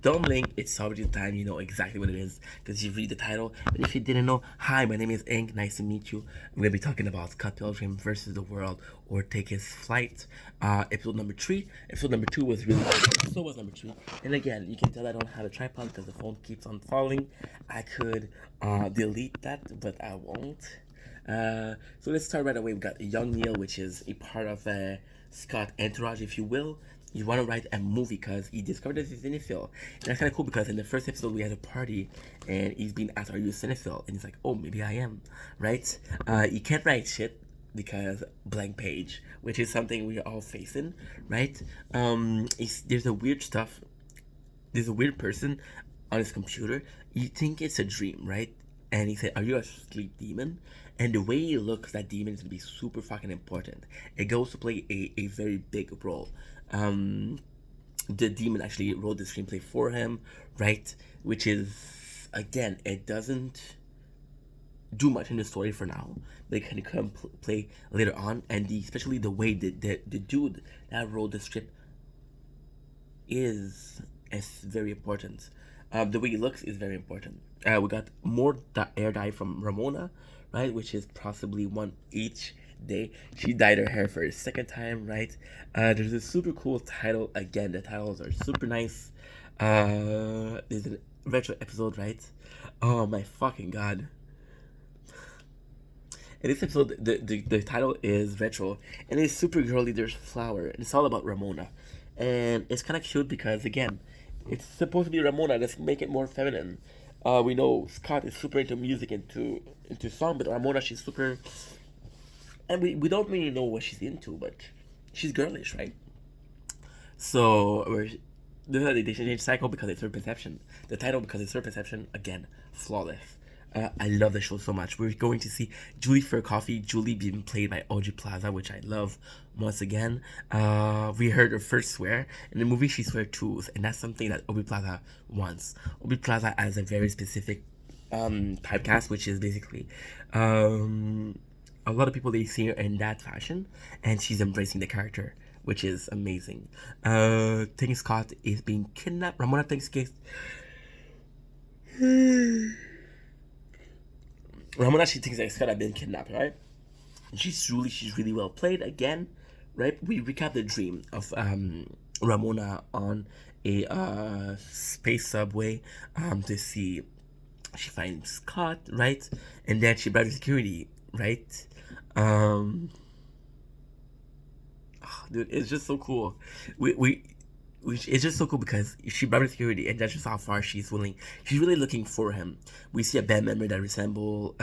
Dumbling, it's already time you know exactly what it is because you read the title. But if you didn't know, hi, my name is Ink. Nice to meet you. We're gonna be talking about Scott Pilgrim versus the World or Take His Flight. Episode number 3. Episode number 2 was really good. So was number 3. And again, you can tell I don't have a tripod because the phone keeps on falling. I could delete that, but I won't. So let's start right away. We got Young Neil, which is a part of Scott entourage, if you will. You want to write a movie because he discovered that he's a cinephile. And that's kind of cool because in the first episode we had a party and he's being asked, "Are you a cinephile?" And he's like, "Oh, maybe I am." Right? You can't write shit because blank page, which is something we're all facing, right? There's a weird stuff. There's a weird person on his computer. You think it's a dream, right? And he said, "Are you a sleep demon?" And the way he looks, that demon is gonna be super fucking important. It goes to play a very big role. Um, the demon actually wrote the screenplay for him, right? Which is, again, it doesn't do much in the story for now. They can come play later on, and especially the way the dude that wrote the script is very important. The way he looks is very important. We got more air dye from Ramona, right? Which is possibly one each day. She dyed her hair for a second time, right? There's a super cool title. Again, the titles are super nice. There's a retro episode, right? Oh my fucking god. In this episode, the title is retro, and it's super girly. There's flower, and it's all about Ramona, and it's kind of cute because again, it's supposed to be Ramona. Let's make it more feminine. We know Scott is super into music, into song, but Ramona, she's super, and we don't really know what she's into, but she's girlish, right? So they change cycle because it's her perception. The title because it's her perception. Again, flawless. I love the show so much. We're going to see Julie for coffee. Julie being played by Audrey Plaza, which I love once again. We heard her first swear. In the movie, she swear tools, and that's something that Aubrey Plaza wants. Aubrey Plaza has a very specific typecast, which is basically a lot of people, they see her in that fashion, and she's embracing the character, which is amazing. Thinking Scott is being kidnapped. Ramona thinks Ramona, she thinks that Scott had been kidnapped, right? And she's really well played again, right? We recap the dream of Ramona on a space subway to see. She finds Scott, right? And then she bribes security, right? Um, Dude, it's just so cool. We it's just so cool because she brought security, and that's just how far she's willing. She's really looking for him. We see a band member that resemble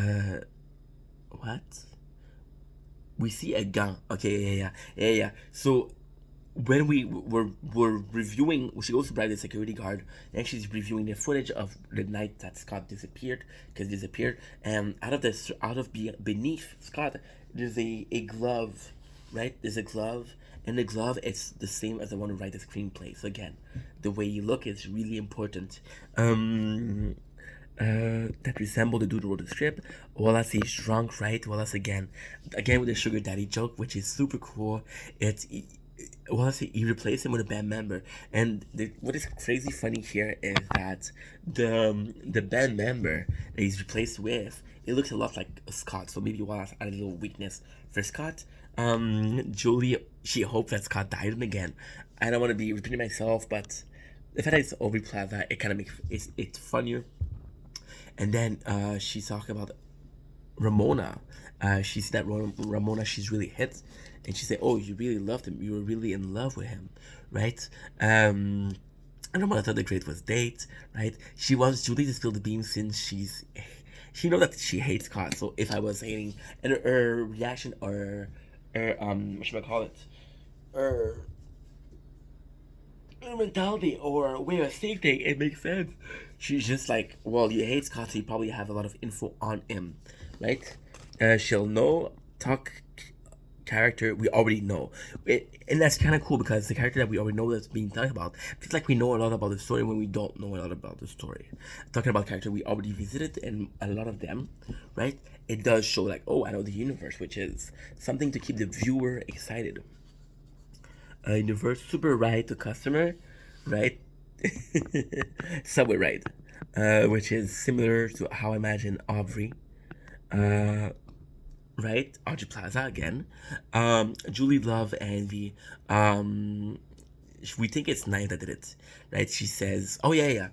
what? We see a gun. Okay, yeah. So when we're reviewing, she goes to bribe the security guard, and she's reviewing the footage of the night that Scott disappeared, and beneath Scott, there's a glove, right? There's a glove, and the glove, it's the same as the one who write the screenplay. So again, the way you look is really important. That resemble the dude who wrote the script. Wallace is drunk, right? Wallace again with the sugar daddy joke, which is super cool. Wallace, he replaced him with a band member, and what is crazy funny here is that the band member that he's replaced with, it looks a lot like Scott. So maybe Wallace had a little weakness for Scott. Julie, she hopes that Scott died again. I don't want to be repeating myself, but the fact that it's Aubrey Plaza, it kind of makes it's funnier. And then she's talking about Ramona. She said that Ramona, she's really hit, and she said, "Oh, you really loved him. You were really in love with him, right?" And Ramona thought the great was date, right? She wants Julie to spill the beans since she know that she hates Scott. So if I was hating, and her reaction, or what should I call it, her mentality or way of thinking, it makes sense. She's just like, well, you hate Scott, so you probably have a lot of info on him, right? She'll know talk character we already know, and that's kind of cool because the character that we already know that's being talked about, it's like we know a lot about the story when we don't know a lot about the story. Talking about character we already visited, and a lot of them, right? It does show like, oh, I know the universe, which is something to keep the viewer excited. Universe super right to customer, right? Subway ride, which is similar to how I imagine Aubrey, uh, right? Audrey Plaza again. Julie Love and the we think it's Naya that did it, right? She says, "Oh yeah, yeah."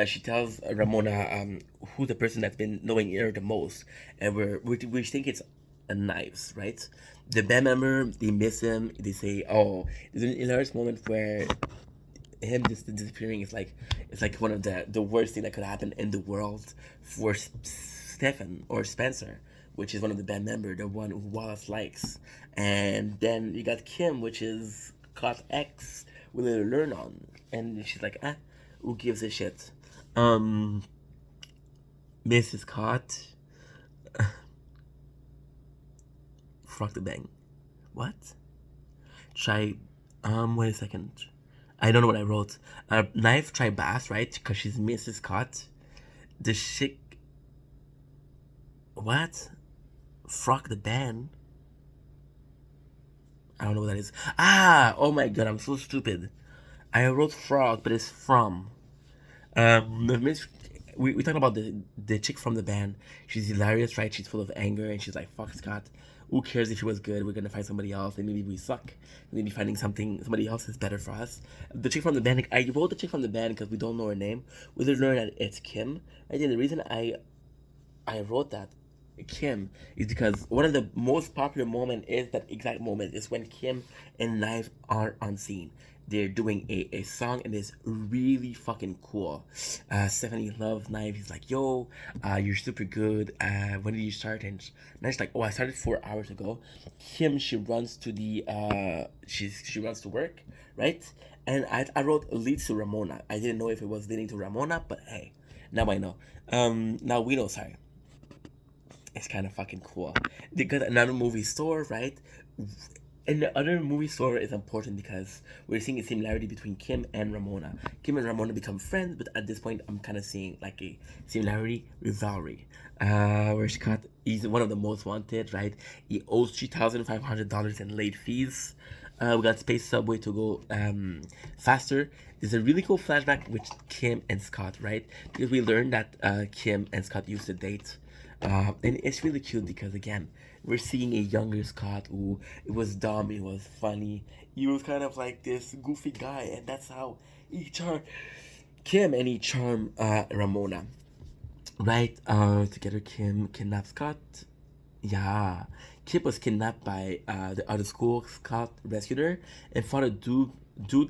She tells Ramona who the person that's been knowing her the most, and we think it's Knives, right? The band member, they miss him. They say, "Oh," there's an hilarious moment where him just disappearing is like it's like one of the worst thing that could happen in the world for Stefan or Spencer, which is one of the band member, the one who Wallace likes. And then you got Kim, which is caught X with a learn on, and she's like, ah, who gives a shit? Um, Mrs. Caught, Frog the Bang. What? Try. Wait a second. I don't know what I wrote. Knife try bass, right? Because she's Mrs. Scott. The chick. What? Frog the band. I don't know what that is. Ah! Oh my god, I'm so stupid. I wrote frog, but it's from. The miss. We talked about the chick from the band. She's hilarious, right? She's full of anger, and she's like, "Fuck Scott. Who cares if he was good? We're gonna find somebody else, and maybe we suck. Maybe finding somebody else is better for us." The chick from the band. I wrote the chick from the band because we don't know her name. We just learned that it's Kim. I think the reason I wrote that Kim is because one of the most popular moment is that exact moment is when Kim and Knife are on scene. They're doing a song and it's really fucking cool. Stephanie loves Knife. He's like, yo, you're super good. When did you start? And Knife's like, oh, I started 4 hours ago. Kim, she runs to the she runs to work, right? And I wrote leads to Ramona. I didn't know if it was leading to Ramona, but hey, now I know. Now we know. Sorry, it's kind of fucking cool. They got another movie store, right? And the other movie store is important because we're seeing a similarity between Kim and Ramona. Kim and Ramona become friends, but at this point, I'm kind of seeing like a similarity with Valerie, where she got he's one of the most wanted, right? He owes $3,500 in late fees. We got Space Subway to go faster. There's a really cool flashback with Kim and Scott, right? Because we learned that Kim and Scott used to date. And it's really cute because again, we're seeing a younger Scott who it was dumb, it was funny, he was kind of like this goofy guy, and that's how he charmed Kim and he charmed Ramona, right? Together, Kim kidnapped Scott. Yeah, Kip was kidnapped by the other school. Scott rescued her and fought a dude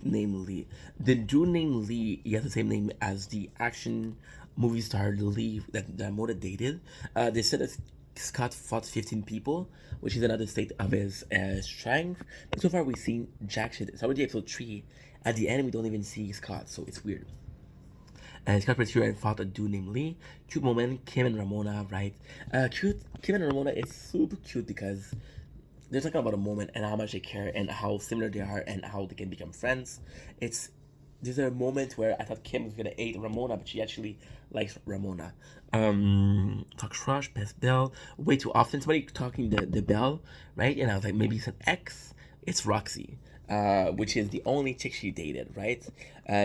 named Lee. The dude named Lee, he has the same name as the action movie star Lee that Mona dated. They said that Scott fought 15 people, which is another state of his strength. But so far, we've seen jack shit. It's already episode 3. At the end, we don't even see Scott, so it's weird. And Scott Prince and fought a dude named Lee. Cute moment, Kim and Ramona, right? Cute. Kim and Ramona is super cute because they're talking about a moment and how much they care and how similar they are and how they can become friends. It's there's a moment where I thought Kim was gonna hate Ramona, but she actually likes Ramona. Talk crush, best bell. Way too often somebody talking the bell, right? And I was like, maybe it's an ex. It's Roxy, which is the only chick she dated, right?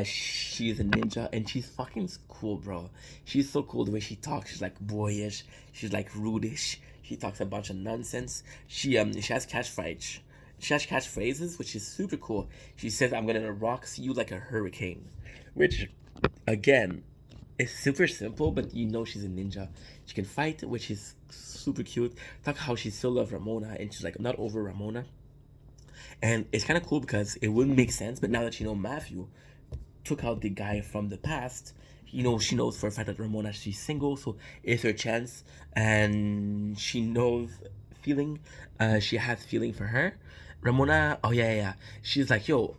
She's a ninja and she's fucking cool, bro. She's so cool the way she talks. She's like boyish. She's like rudish. She talks a bunch of nonsense. She has catchphrase. She has catchphrases, which is super cool. She says, "I'm gonna rock you like a hurricane," which, again, is super simple, but you know she's a ninja. She can fight, which is super cute. Talk how she still loves Ramona, and she's like, "I'm not over Ramona." And it's kind of cool because it wouldn't make sense, but now that you know Matthew took out the guy from the past, you know, she knows for a fact that Ramona, she's single, so it's her chance, and she knows feeling, she has feeling for her. Ramona, oh yeah, yeah, yeah. She's like, yo,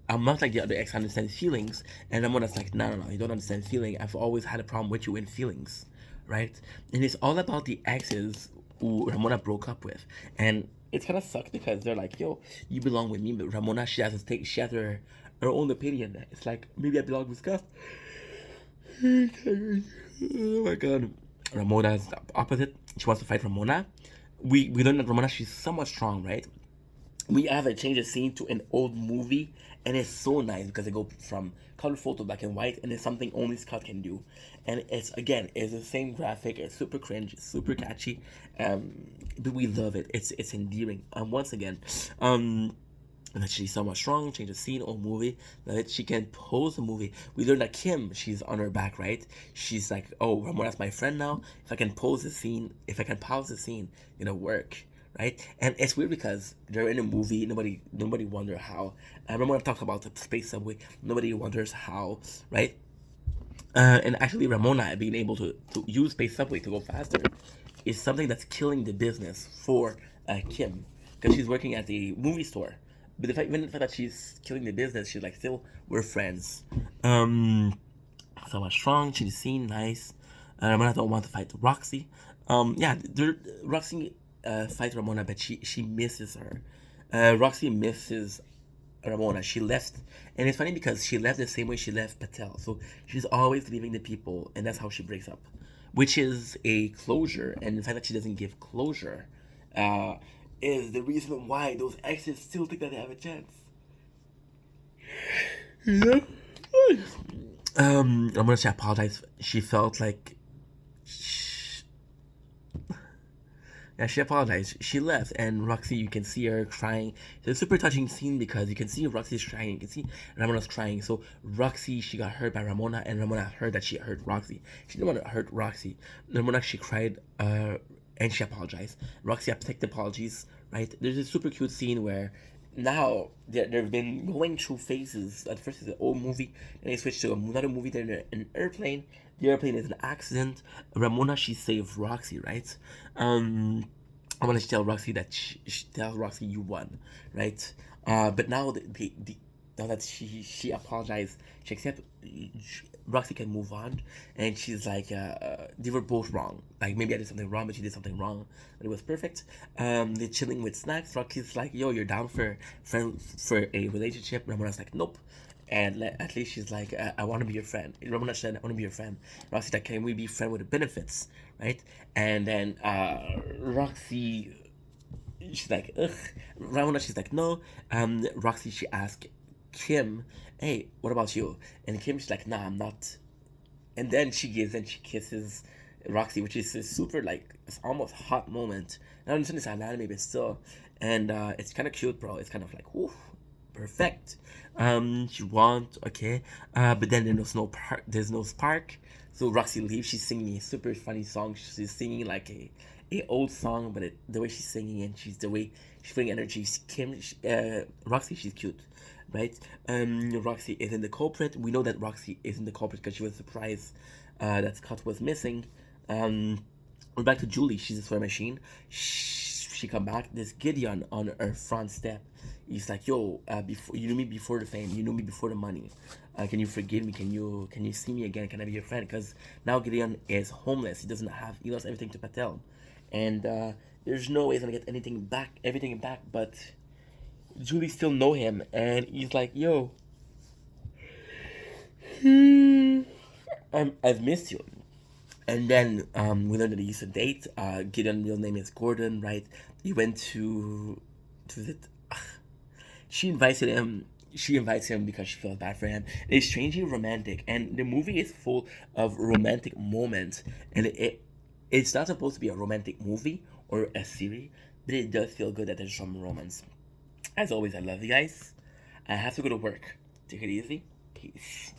I'm not like the other ex, I understand feelings. And Ramona's like, no, no, no, you don't understand feeling. I've always had a problem with you in feelings, right? And it's all about the exes who Ramona broke up with. And it's kind of sucks because they're like, yo, you belong with me, but Ramona, she has her own opinion. It's like, maybe I belong with Scott. Oh my god. Ramona is the opposite. She wants to fight Ramona. We learned that Ramona, she's somewhat strong, right? we have a change of scene to an old movie, and it's so nice because they go from color photo black and white, and it's something only Scott can do. And it's, again, it's the same graphic. It's super cringe, it's super catchy, but we love it. It's endearing. Once again, that she's somewhat strong, change the scene or movie, that she can pose a movie. We learned that Kim, she's on her back, right? She's like, oh, Ramona's my friend now. If I can pose the scene, if I can pause the scene, it'll work, right? And it's weird because they're in a movie. Nobody wonder how. I remember when I talked about the space subway. Nobody wonders how, right? And actually, Ramona being able to use space subway to go faster is something that's killing the business for Kim, because she's working at the movie store. But even the fact that she's killing the business, she's like, still, we're friends. So much strong, she's seen, nice. Ramona don't want to fight Roxy. Yeah, Roxy fights Ramona, but she misses her. Roxy misses Ramona. She left, and it's funny because she left the same way she left Patel. So she's always leaving the people, and that's how she breaks up, which is a closure. And the fact that she doesn't give closure uh, is the reason why those exes still think that they have a chance. Yeah. I'm gonna say apologize. She felt like yeah, she apologized. She left, and Roxy, you can see her crying. It's a super touching scene because you can see Roxy's crying. You can see Ramona's crying. So Roxy, she got hurt by Ramona, and Ramona heard that she hurt Roxy. She didn't want to hurt Roxy. Ramona, she cried, and she apologized. Roxy accepted apologies, right? There's a super cute scene where now they've been going through phases. At first, it's an old movie, then they switch to another movie. They're in an airplane. The airplane is an accident. Ramona, she saved Roxy, right? I want to tell Roxy that she tells Roxy you won, right? But now now that she apologized, she accepted. Roxy can move on, and she's like, they were both wrong. Like, maybe I did something wrong, but she did something wrong, but it was perfect. They're chilling with snacks. Roxy's like, yo, you're down for a relationship. Ramona's like, nope. And at least she's like, I want to be your friend. Ramona said, I want to be your friend. Roxy's like, can we be friend with the benefits, right? And then Roxy, she's like, ugh. Ramona, she's like, no. Roxy, she asked Kim, hey, what about you? And Kim, she's like, nah, I'm not. And then she gives and she kisses Roxy, which is a super, like, it's almost hot moment. I understand it's an anime, but still. And it's kind of cute, bro. It's kind of like, whoo, perfect. She wants, okay. But then there's no spark. So Roxy leaves. She's singing a super funny song. She's singing like a old song, but the way she's singing and the way she's putting energy. Roxy, she's cute, right? Roxy isn't the culprit. We know that Roxy isn't the culprit because she was surprised that Scott was missing. We're back to Julie. She's a swear machine. She come back. There's Gideon on her front step. He's like, yo, before you knew me before the fame, you knew me before the money. Can you forgive me? Can you see me again? Can I be your friend? Because now Gideon is homeless. He lost everything to Patel, and there's no way he's gonna get everything back. But Julie still know him, and he's like, yo, I've missed you. And then we learned that he used to date. Gideon's real name is Gordon, right? He went to the. She invited him. She invites him because she feels bad for him. It's strangely romantic, and the movie is full of romantic moments. And it's not supposed to be a romantic movie or a series, but it does feel good that there's some romance. As always, I love you guys. I have to go to work. Take it easy. Peace.